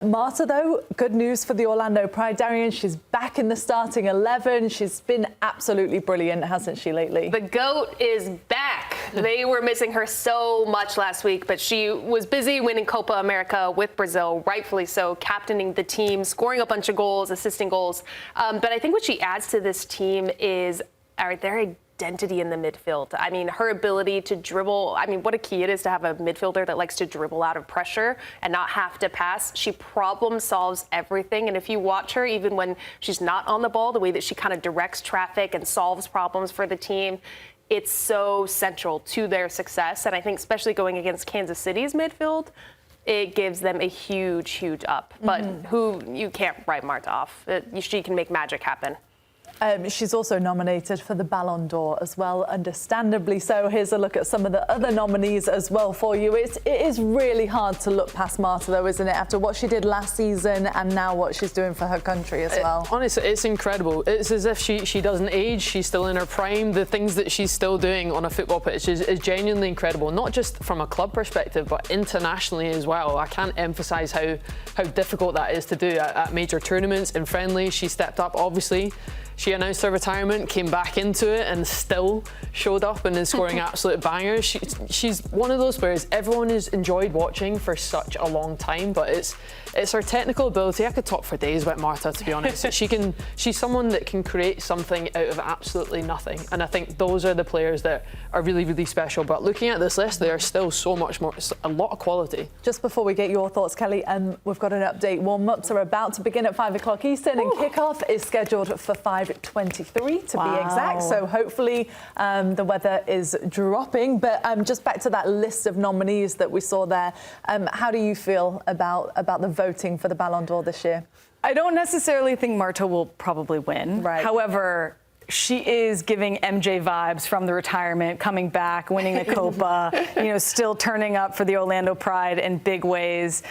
Marta, though, good news for the Orlando Pride. Darian, she's back in the starting 11. She's been absolutely brilliant, hasn't she, lately? The GOAT is back. They were missing her so much last week, but she was busy winning Copa America with Brazil, rightfully so, captaining the team, scoring a bunch of goals, assisting goals. But I think what she adds to this team is their identity in the midfield. I mean, her ability to dribble. I mean, what a key it is to have a midfielder that likes to dribble out of pressure and not have to pass. She problem solves everything. And if you watch her, even when she's not on the ball, the way that she kind of directs traffic and solves problems for the team, it's so central to their success. And I think especially going against Kansas City's midfield, it gives them a huge, huge up. But you can't write Marta off. She can make magic happen. She's also nominated for the Ballon d'Or as well, understandably so. Here's a look at some of the other nominees as well for you. It is really hard to look past Marta, though, isn't it, after what she did last season and now what she's doing for her country as well. Honestly, it's incredible. It's as if she doesn't age. She's still in her prime. The things that she's still doing on a football pitch is genuinely incredible, not just from a club perspective, but internationally as well. I can't emphasise how difficult that is to do at major tournaments and friendlies. She stepped up, obviously. She announced her retirement, came back into it, and still showed up and is scoring absolute bangers. She's one of those players everyone has enjoyed watching for such a long time, but it's her technical ability. I could talk for days about Marta, to be honest. She's someone that can create something out of absolutely nothing, and I think those are the players that are really, really special. But looking at this list, there's still so much more, a lot of quality. Just before we get your thoughts, Kelley, we've got an update. Warm-ups are about to begin at 5 o'clock Eastern, and kickoff is scheduled for 5:23 to be exact. So hopefully the weather is dropping. But just back to that list of nominees that we saw there, how do you feel about the voting for the Ballon d'Or this year? I don't necessarily think Marta will probably win. Right. However, she is giving MJ vibes from the retirement, coming back, winning the Copa, still turning up for the Orlando Pride in big ways.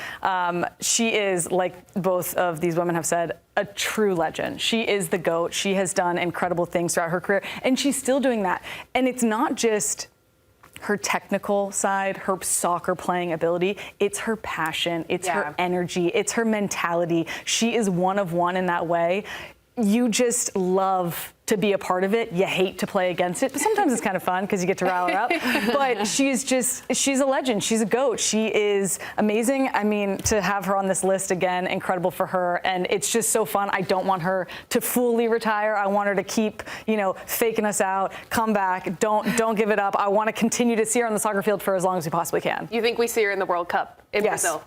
She is, like both of these women have said, a true legend. She is the GOAT. She has done incredible things throughout her career, and she's still doing that. And it's not just her technical side, her soccer playing ability, it's her passion, it's her energy, it's her mentality. She is one of one in that way. You just love to be a part of it. You hate to play against it, but sometimes it's kind of fun because you get to rile her up. But she's a legend. She's a GOAT. She is amazing. I mean, to have her on this list again, incredible for her. And it's just so fun. I don't want her to fully retire. I want her to keep, faking us out, come back, don't give it up. I want to continue to see her on the soccer field for as long as we possibly can. You think we see her in the World Cup in Brazil?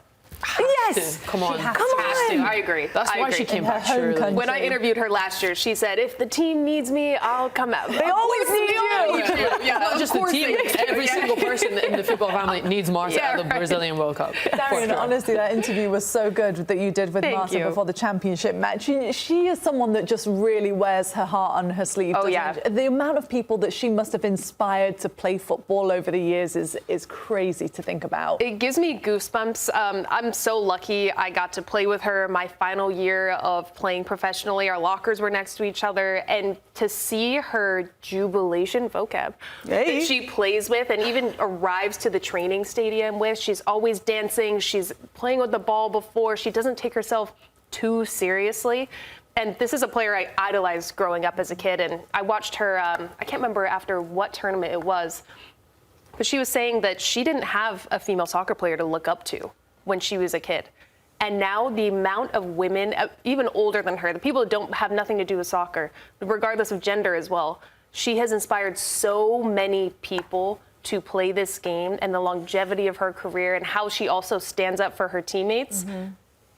Yes! Come on. Come on. I agree. That's why she came back, surely. When I interviewed her last year, she said, if the team needs me, I'll come out. They always need you. Yeah, not just the team. Every single person in the football family needs Marta at the Brazilian World Cup. Darian, honestly, that interview was so good that you did with Marta before the championship match. She is someone that just really wears her heart on her sleeve. Oh, yeah. The amount of people that she must have inspired to play football over the years is crazy to think about. It gives me goosebumps. I'm so lucky I got to play with her my final year of playing professionally. Our lockers were next to each other, and to see her jubilation vocab that she plays with and even arrives to the training stadium with, she's always dancing, she's playing with the ball before, she doesn't take herself too seriously. And this is a player I idolized growing up as a kid, and I watched her, I can't remember after what tournament it was, but she was saying that she didn't have a female soccer player to look up to when she was a kid. And now the amount of women, even older than her, the people that don't have nothing to do with soccer, regardless of gender as well, she has inspired so many people to play this game, and the longevity of her career and how she also stands up for her teammates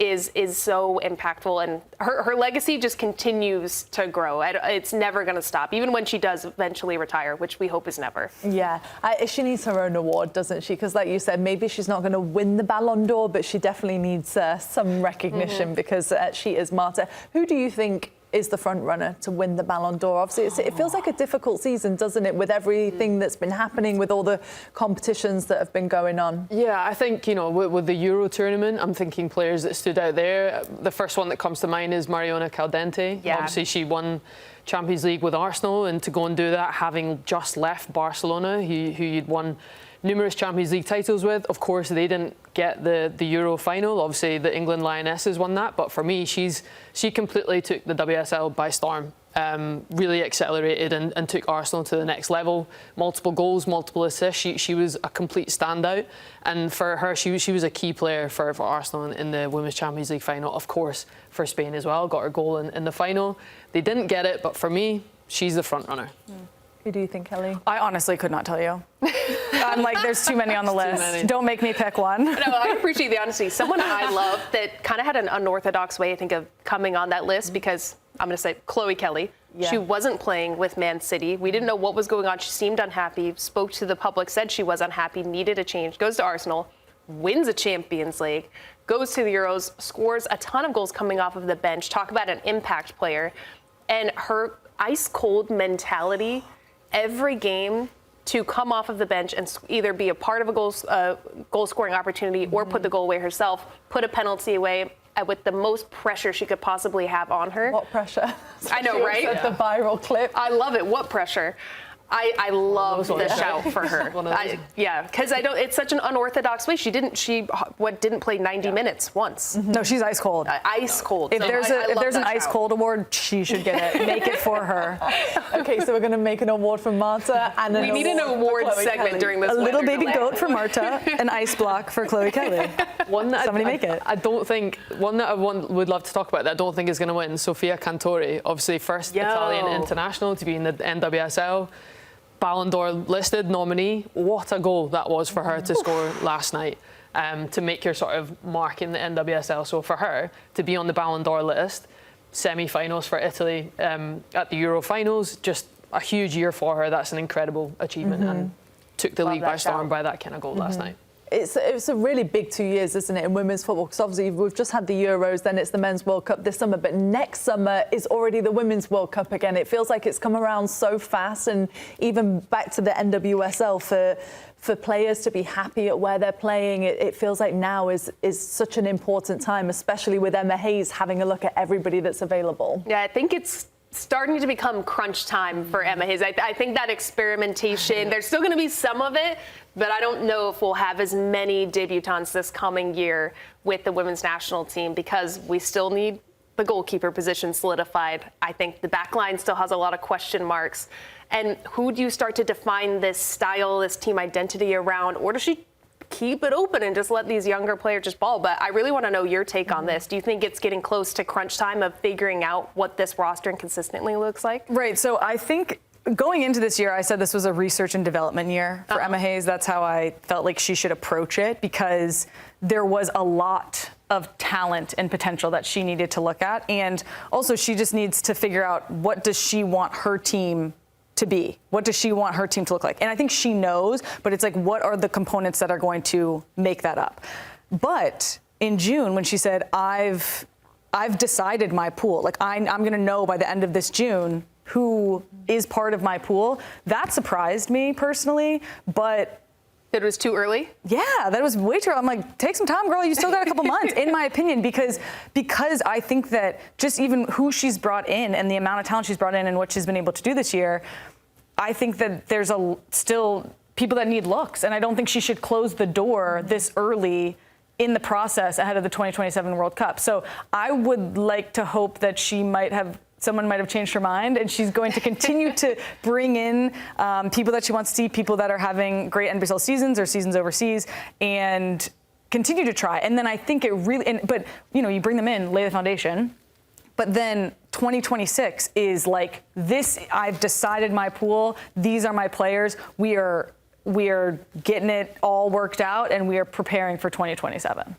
is so impactful, and her legacy just continues to grow. It's never going to stop, even when she does eventually retire, which we hope is never. Yeah, she needs her own award, doesn't she? Because like you said, maybe she's not going to win the Ballon d'Or, but she definitely needs some recognition because she is Marta. Who do you think is the front runner to win the Ballon d'Or? Obviously, it feels like a difficult season, doesn't it, with everything that's been happening, with all the competitions that have been going on? Yeah, I think, with the Euro tournament, I'm thinking players that stood out there. The first one that comes to mind is Mariona Caldente. Yeah. Obviously, she won Champions League with Arsenal, and to go and do that, having just left Barcelona, who you'd won numerous Champions League titles with. Of course, they didn't get the Euro final. Obviously, the England Lionesses won that. But for me, she completely took the WSL by storm. Really accelerated and took Arsenal to the next level. Multiple goals, multiple assists. She was a complete standout. And for her, she was a key player for Arsenal in the Women's Champions League final. Of course, for Spain as well. Got her goal in the final. They didn't get it, but for me, she's the front runner. Who do you think, Kelley? I honestly could not tell you. I'm like, there's too many on the list. Don't make me pick one. No, I appreciate the honesty. Someone I love that kind of had an unorthodox way, I think, of coming on that list, because I'm going to say Chloe Kelley. Yeah. She wasn't playing with Man City. We didn't know what was going on. She seemed unhappy, spoke to the public, said she was unhappy, needed a change, goes to Arsenal, wins a Champions League, goes to the Euros, scores a ton of goals coming off of the bench. Talk about an impact player. And her ice-cold mentality every game to come off of the bench and either be a part of a goal-scoring opportunity or put the goal away herself, put a penalty away with the most pressure she could possibly have on her. What pressure? I know, right? The viral clip. I love it. What pressure? I love the shout for her. Yeah, because it's such an unorthodox way. She didn't play 90 minutes once. No, she's ice cold. Ice cold. If there's an ice cold award, she should get it. Make it for her. Okay, so we're going to make an award for Marta, and we need an award segment Kelley. during this. A little baby goat for Marta, an ice block for Chloe Kelley. Somebody make it. I don't think one that I would love to talk about that I don't think is going to win. Sofia Cantore, obviously first Italian international to be in the NWSL. Ballon d'Or listed nominee. What a goal that was for her to score last night, to make her sort of mark in the NWSL. So for her to be on the Ballon d'Or list, semi-finals for Italy at the Euro finals, just a huge year for her. That's an incredible achievement and took the league by storm by that kind of goal last night. It's a really big 2 years, isn't it, in women's football? Because obviously we've just had the Euros, then it's the Men's World Cup this summer, but next summer is already the Women's World Cup again. It feels like it's come around so fast, and even back to the NWSL for players to be happy at where they're playing, it feels like now is such an important time, especially with Emma Hayes having a look at everybody that's available. Yeah, I think it's starting to become crunch time for Emma Hayes. I think that experimentation, there's still going to be some of it, but I don't know if we'll have as many debutantes this coming year with the women's national team, because we still need the goalkeeper position solidified. I think the back line still has a lot of question marks. And who do you start to define this style, this team identity around? Or does she keep it open and just let these younger players just ball? But I really want to know your take on this. Do you think it's getting close to crunch time of figuring out what this roster consistently looks like? Right. So I think going into this year, I said this was a research and development year for Emma Hayes. That's how I felt like she should approach it, because there was a lot of talent and potential that she needed to look at. And also she just needs to figure out, what does she want her team to be? What does she want her team to look like? And I think she knows, but it's like, what are the components that are going to make that up? But in June, when she said, I've decided my pool, like I'm going to know by the end of this June who is part of my pool, that surprised me personally, but it was too early? Yeah, that was way too early. I'm like, take some time, girl. You still got a couple months, in my opinion, because I think that just even who she's brought in and the amount of talent she's brought in and what she's been able to do this year, I think that there's still people that need looks. And I don't think she should close the door this early in the process ahead of the 2027 World Cup. So I would like to hope that someone might have changed her mind, and she's going to continue to bring in people that she wants to see, people that are having great NWSL seasons or seasons overseas, and continue to try. And then I think it really, but you bring them in, lay the foundation, but then 2026 is like this. I've decided my pool. These are my players. We are getting it all worked out, and we are preparing for 2027.